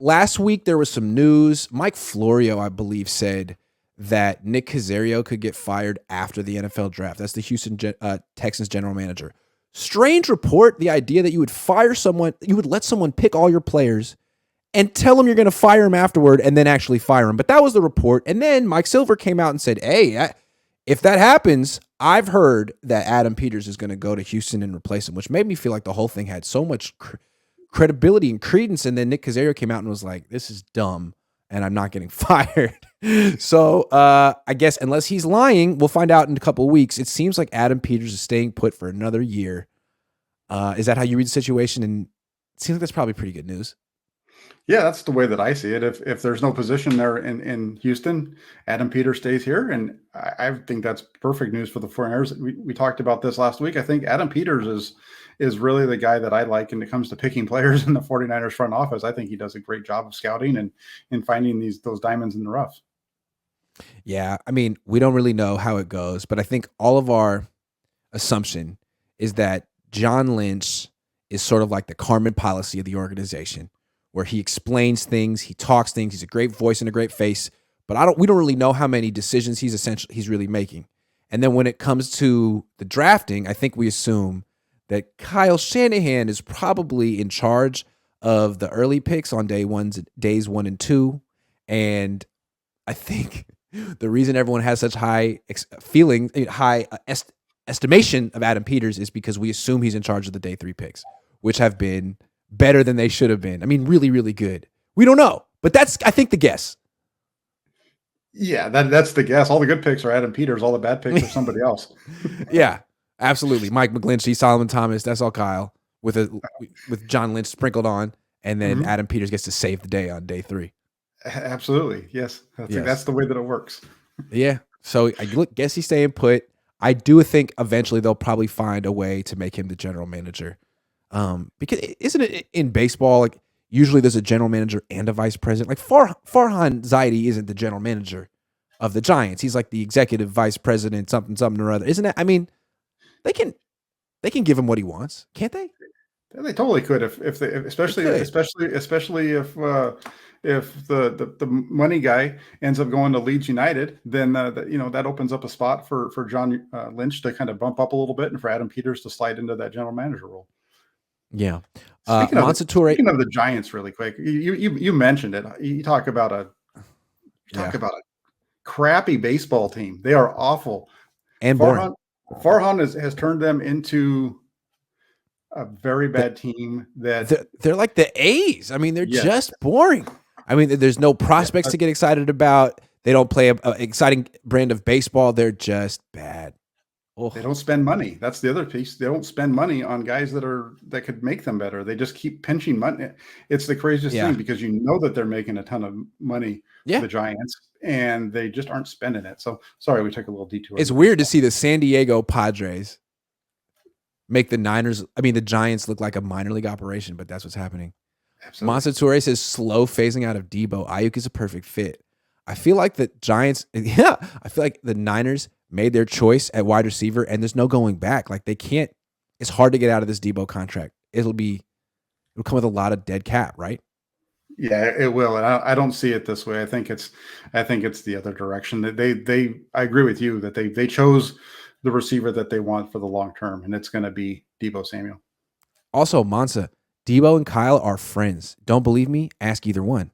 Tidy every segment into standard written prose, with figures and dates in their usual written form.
last week there was some news. Mike Florio, I believe, said that Nick Caserio could get fired after the NFL draft. That's the Houston Texans general manager. Strange report, the idea that you would fire someone, you would let someone pick all your players and tell them you're going to fire him afterward and then actually fire him. But that was the report. And then Mike Silver came out and said, hey, if that happens, I've heard that Adam Peters is going to go to Houston and replace him, which made me feel like the whole thing had so much credibility and credence. And then Nick Caserio came out and was like, this is dumb and I'm not getting fired. So I guess unless he's lying, we'll find out in a couple of weeks. It seems like Adam Peters is staying put for another year. Is that how you read the situation? And it seems like that's probably pretty good news. Yeah, that's the way that I see it. If there's no position there in Houston, Adam Peters stays here, and I think that's perfect news for the 49ers. We talked about this last week. I think Adam Peters is really the guy that I like when it comes to picking players in the 49ers front office. I think he does a great job of scouting and finding those diamonds in the rough. Yeah, I mean, we don't really know how it goes, but I think all of our assumption is that John Lynch is sort of like the Carmen policy of the organization, where he explains things, he talks things, he's a great voice and a great face, but we don't really know how many decisions he's really making. And then when it comes to the drafting, I think we assume that Kyle Shanahan is probably in charge of the early picks on days 1 and 2. And I think the reason everyone has such high estimation of Adam Peters is because we assume he's in charge of the day 3 picks, which have been better than they should have been. I mean, really, really good. We don't know, but that's, I think, the guess. Yeah, that's the guess. All the good picks are Adam Peters. All the bad picks are somebody else. Yeah, absolutely. Mike McGlinchey, Solomon Thomas, that's all Kyle with John Lynch sprinkled on, and then Adam Peters gets to save the day on day 3. Absolutely, yes. I think that's the way that it works. Yeah. So I guess he's staying put. I do think eventually they'll probably find a way to make him the general manager. Because isn't it in baseball, like usually there's a general manager and a vice president? Like Farhan Zaidi isn't the general manager of the Giants. He's like the executive vice president, something or other. Isn't it? I mean, they can give him what he wants, can't they? They totally could especially if the money guy ends up going to Leeds United, then that opens up a spot for John Lynch to kind of bump up a little bit and for Adam Peters to slide into that general manager role. Yeah. Speaking of the Giants, really quick, you mentioned it. You talk about a crappy baseball team. They are awful and boring. Farhan has turned them into a very bad team. That they're like the A's. I mean, they're just boring. I mean, there's no prospects to get excited about. They don't play an exciting brand of baseball. They're just bad. They don't spend money. That's the other piece. They don't spend money on guys that could make them better. They just keep pinching money. It's the craziest thing because you know that they're making a ton of money, the Giants, and they just aren't spending it. So sorry, we took a little detour. It's weird to see the San Diego Padres make the Giants look like a minor league operation, but that's what's happening. Absolutely. Monteture says slow phasing out of Debo. Ayuk is a perfect fit. I feel like the Giants, I feel like the Niners made their choice at wide receiver, and there's no going back. Like they can't. It's hard to get out of this Debo contract. It'll come with a lot of dead cap, right? Yeah, it will. And I don't see it this way. I think it's the other direction. That I agree with you that they chose the receiver that they want for the long term, and it's going to be Debo Samuel. Also, Monsa, Debo and Kyle are friends. Don't believe me? Ask either one.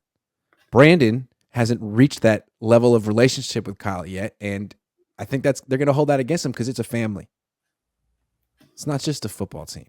Brandon hasn't reached that level of relationship with Kyle yet, and I think they're going to hold that against him because it's a family. It's not just a football team.